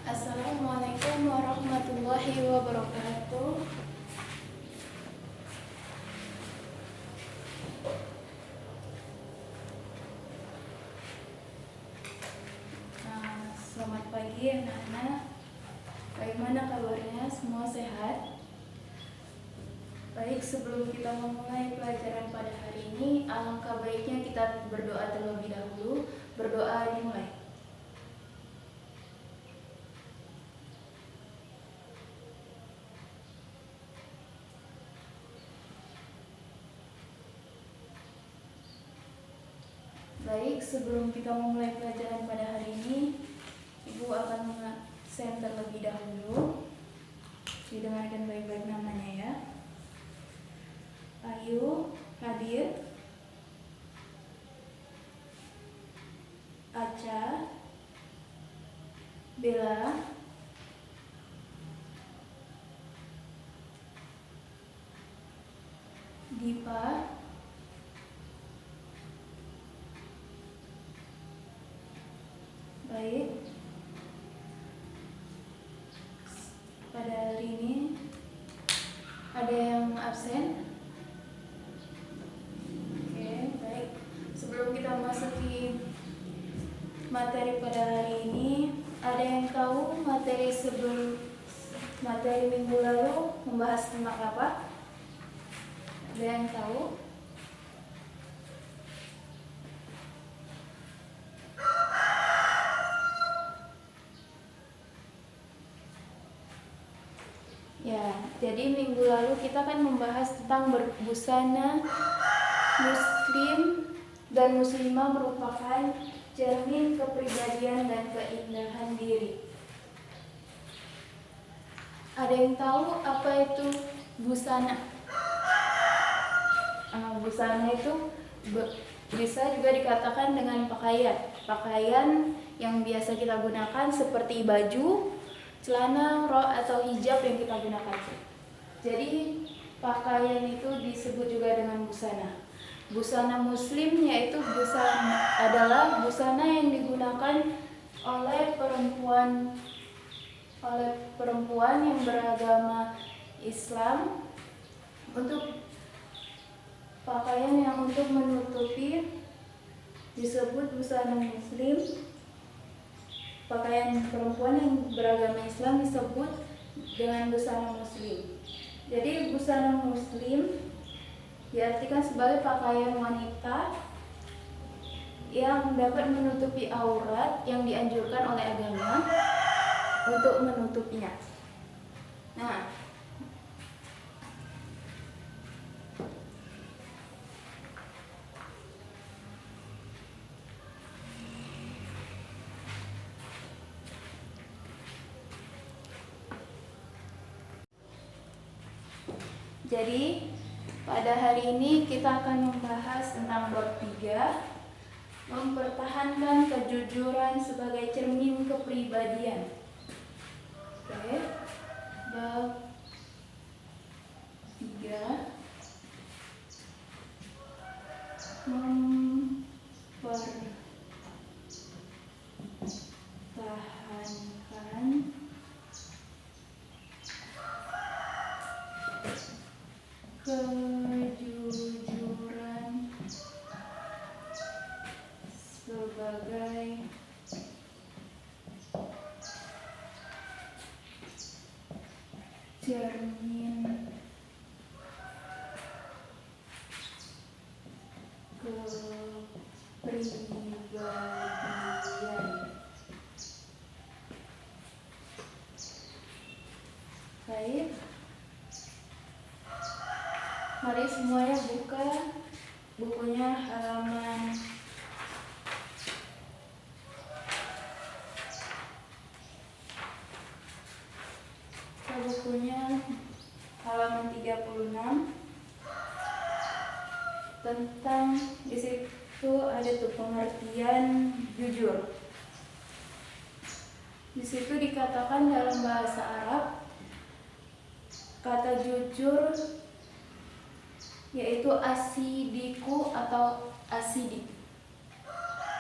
Assalamualaikum warahmatullahi wabarakatuh. Selamat pagi anak-anak. Bagaimana kabarnya? Semua sehat? Baik, sebelum kita memulai pelajaran pada hari ini, alangkah baiknya kita berdoa terlebih dahulu. Berdoa dimulai. Baik, sebelum kita memulai pelajaran pada hari ini, Ibu akan mengabsen terlebih dahulu. Didengarkan baik-baik namanya ya. Ayu, hadir. Aca, Bella, Dipa, baik. Pada hari ini ada yang absen? Oke, baik. Sebelum kita masuki materi pada hari ini, ada yang tahu materi minggu lalu membahas tentang apa? Ada yang tahu? Ya, jadi minggu lalu kita kan membahas tentang berbusana muslim dan muslimah merupakan cermin kepribadian dan keindahan diri. Ada yang tahu apa itu busana? Busana itu bisa juga dikatakan dengan pakaian yang biasa kita gunakan seperti baju, celana, rok atau hijab yang kita gunakan. Jadi pakaian itu disebut juga dengan busana. Busana muslim yaitu adalah busana yang digunakan oleh perempuan yang beragama Islam untuk pakaian yang untuk menutupi disebut busana muslim. Pakaian perempuan yang beragama Islam disebut dengan busana muslim. Jadi busana muslim diartikan sebagai pakaian wanita yang dapat menutupi aurat yang dianjurkan oleh agama untuk menutupinya. Nah, jadi pada hari ini kita akan membahas tentang bab 3, mempertahankan kejujuran sebagai cermin kepribadian. Oke. Bab 3, mempertahankan kejujuran sebagai cermin kepribadian. Baik. Mari semuanya buka bukunya halaman halaman 36. Tentang di situ ada tuh pengertian jujur. Di situ dikatakan dalam bahasa Arab kata jujur yaitu asidiku atau asidik,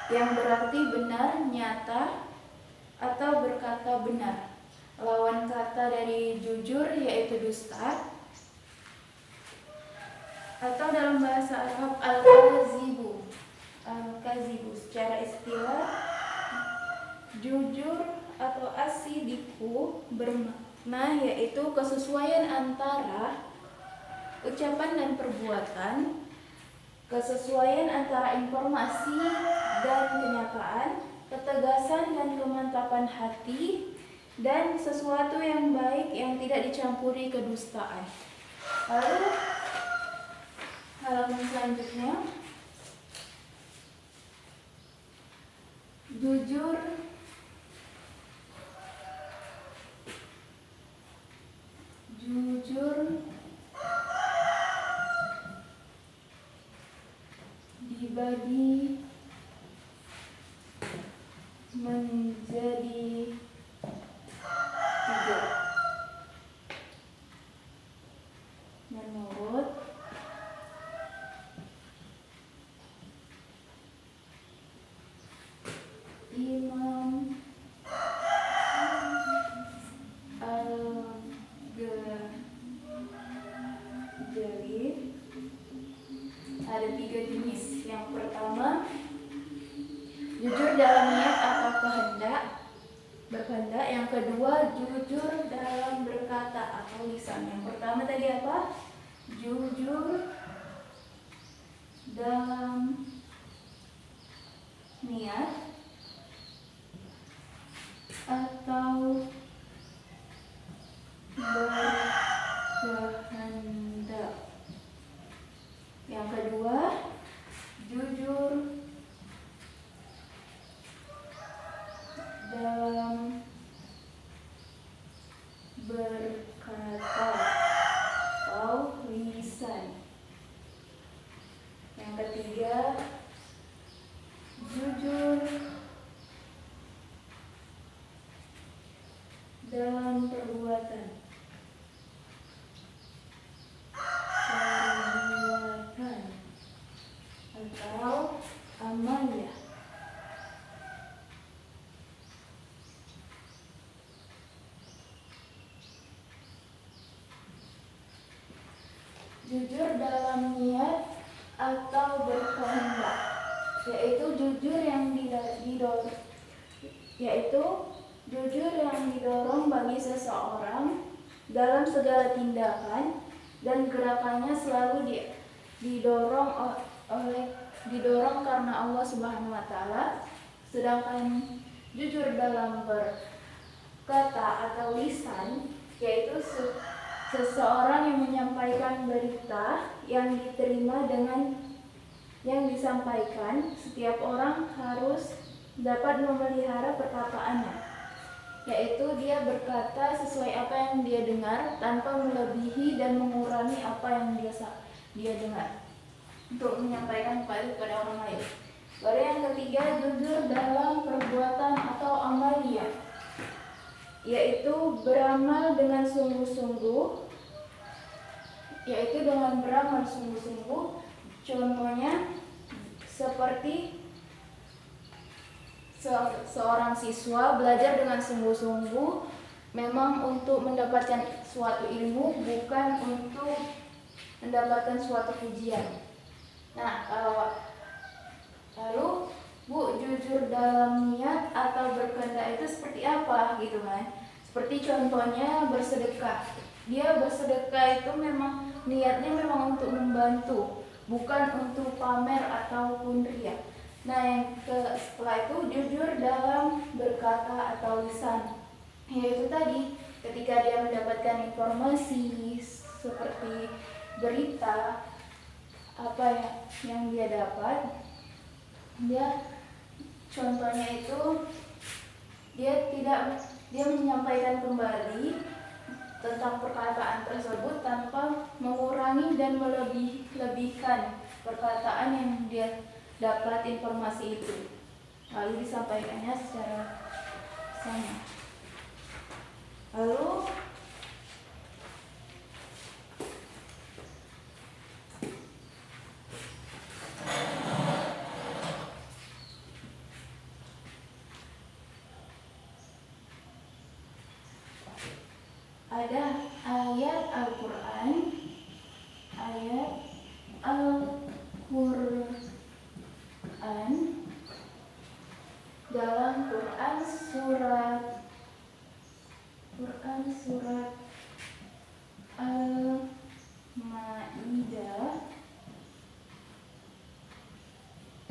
yang berarti benar, nyata, atau berkata berkata benar. Lawan kata dari jujur yaitu dusta, atau dalam bahasa Arab al-kazibu. Al-kazibu secara istilah jujur atau as-sidiku bermakna yaitu kesesuaian antara ucapan dan perbuatan, kesesuaian antara informasi dan kenyataan, ketegasan dan kemantapan hati, dan sesuatu yang baik yang tidak dicampuri kedustaan. Lalu halaman selanjutnya, jujur dibagi menjadi 3 menurut Imam Al-Ghazali ada 3 jenis. Yang pertama, jujur dalam niat atau berkehendak. Yang kedua, jujur dalam berkata atau lisan. Yang pertama tadi apa? Jujur dalam niat atau berkehendak. Yang kedua, jujur dalam berkata atau lisan. Yang ketiga, jujur dalam perbuatan atau amalnya. Jujur dalam niat atau berkehendak, yaitu jujur yang didorong bagi seseorang dalam segala tindakan dan gerakannya selalu didorong karena Allah Subhanahu wa taala. Sedangkan jujur dalam berkata atau lisan yaitu seseorang yang menyampaikan berita yang diterima dengan yang disampaikan. Setiap orang harus dapat memelihara perkataannya, yaitu dia berkata sesuai apa yang dia dengar tanpa melebihi dan mengurangi apa yang dia dengar untuk menyampaikan kepada orang lain. Baru yang ketiga, jujur dalam perbuatan atau amalia, yaitu beramal dengan sungguh-sungguh, contohnya seperti seorang siswa belajar dengan sungguh-sungguh memang untuk mendapatkan suatu ilmu, bukan untuk mendapatkan suatu pujian. Nah, lalu Bu, jujur dalam niat atau berkehendak itu seperti apa gitu kan? Seperti contohnya bersedekah. Dia bersedekah itu memang niatnya memang untuk membantu, bukan untuk pamer ataupun riya. Nah, setelah itu jujur dalam berkata atau lisan, yaitu tadi ketika dia mendapatkan informasi seperti berita apa yang dia dapat, contohnya itu dia menyampaikan kembali tentang perkataan tersebut tanpa mengurangi dan melebihkan perkataan yang dia dapat informasi itu, lalu disampaikannya secara sama. Lalu ada ayat Al-Quran dalam Quran surat Al-Maidah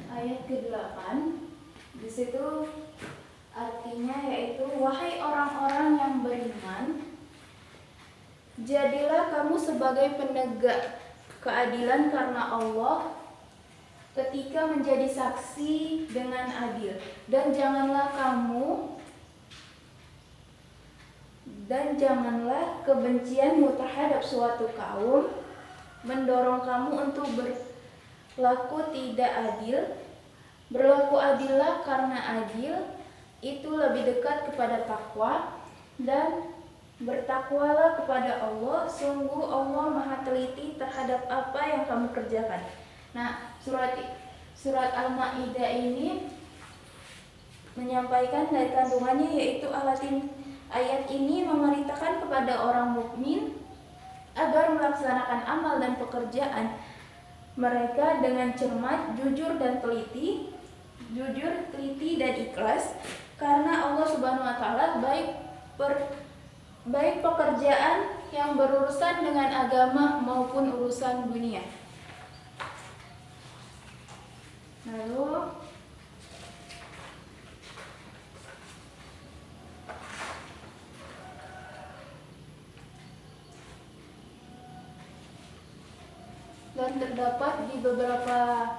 ayat ke-8. Di situ artinya yaitu, wahai orang-orang yang beriman, jadilah kamu sebagai penegak keadilan karena Allah ketika menjadi saksi dengan adil, dan janganlah kebencianmu terhadap suatu kaum mendorong kamu untuk berlaku tidak adil. Berlaku adillah, karena adil itu lebih dekat kepada takwa, dan bertakwalah kepada Allah, sungguh Allah Maha teliti terhadap apa yang kamu kerjakan. Nah, surat Al-Maidah ini menyampaikan dari kandungannya, yaitu ayat ini memerintahkan kepada orang mukmin agar melaksanakan amal dan pekerjaan mereka dengan cermat, jujur, teliti dan ikhlas, karena Allah Subhanahu wa taala baik pekerjaan yang berurusan dengan agama maupun urusan dunia. Lalu dan terdapat di beberapa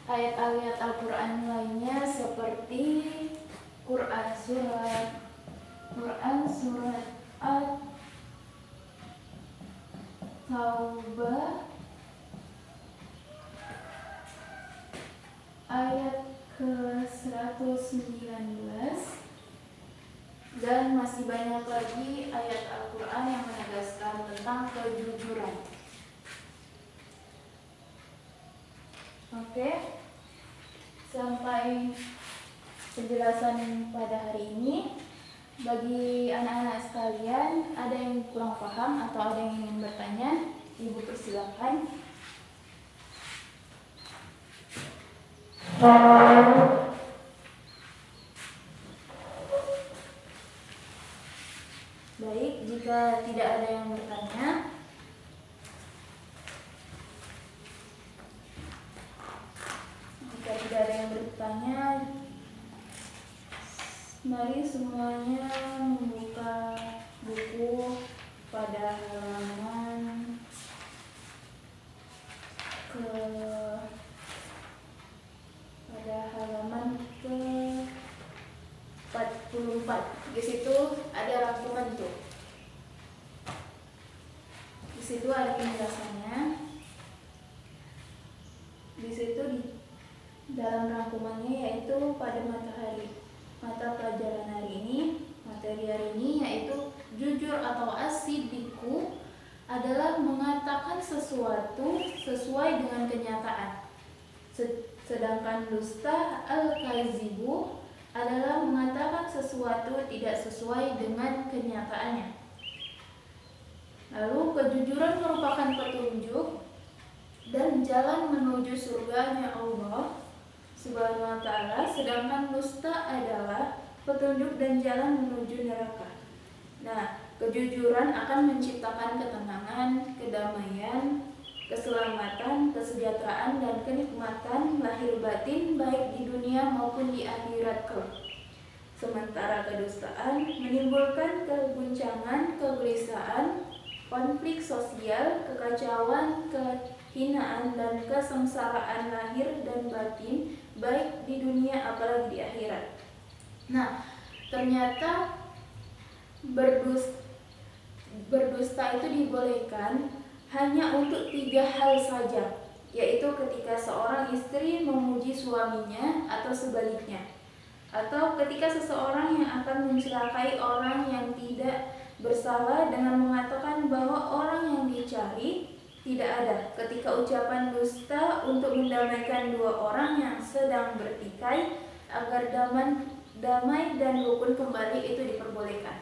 ayat-ayat Al-Quran lainnya seperti Quran surat At-Taubah ayat ke-119, dan masih banyak lagi ayat Al-Quran yang menegaskan tentang kejujuran. Oke, sampai penjelasan pada hari ini. Bagi anak-anak sekalian, ada yang kurang paham atau ada yang ingin bertanya, Ibu persilakan. Baik, jika tidak ada yang bertanya, mari semuanya membuka buku pada halaman ke-44. Di situ ada rangkuman tuh. Di situ ada penjelasannya. Di situ dalam rangkumannya yaitu pada mata pelajaran hari ini, materi hari ini yaitu jujur atau as-siddiqu adalah mengatakan sesuatu sesuai dengan kenyataan. Sedangkan dusta al-kazibu adalah mengatakan sesuatu tidak sesuai dengan kenyataannya. Lalu kejujuran merupakan petunjuk dan jalan menuju surganya Allah Subhanahu wa ta'ala, sedangkan dusta adalah petunjuk dan jalan menuju neraka. Nah, kejujuran akan menciptakan ketenangan, kedamaian, keselamatan, kesejahteraan, dan kenikmatan lahir batin baik di dunia maupun di akhirat kelak. Sementara kedustaan menimbulkan keguncangan, kegelisahan, konflik sosial, kekacauan, kehinaan, dan kesengsaraan lahir dan batin baik di dunia apalagi di akhirat. Nah, ternyata berdusta itu dibolehkan hanya untuk 3 hal saja, yaitu ketika seorang istri memuji suaminya atau sebaliknya, atau ketika seseorang yang akan mencelakai orang yang tidak bersalah dengan mengatakan bahwa orang yang dicari tidak ada, ketika ucapan dusta untuk mendamaikan 2 orang yang sedang bertikai agar damai dan rukun kembali itu diperbolehkan.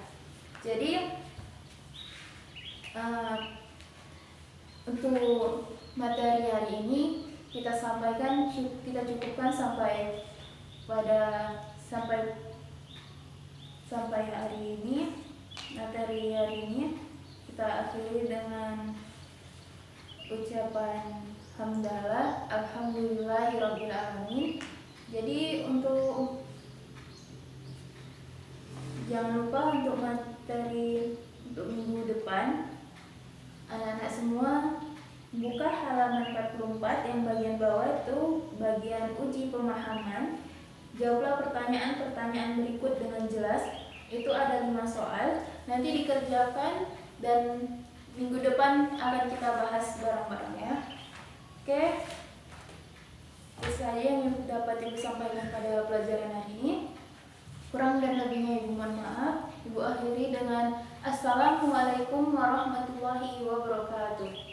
Jadi sampaikan, kita cukupkan sampai hari ini. Materi hari ini kita akhiri dengan ucapan hamdalah, alhamdulillahirabbil alamin. Jadi jangan lupa untuk materi untuk minggu depan, anak-anak semua buka halaman 44 yang bagian bawah itu bagian uji pemahaman. Jawablah pertanyaan-pertanyaan berikut dengan jelas. Itu ada 5 soal, nanti dikerjakan dan minggu depan akan kita bahas bareng-bareng ya. Oke, itu saja yang dapat Ibu sampaikan pada pelajaran hari ini. Kurang dan lebihnya Ibu mohon maaf. Ibu akhiri dengan Assalamualaikum warahmatullahi wabarakatuh.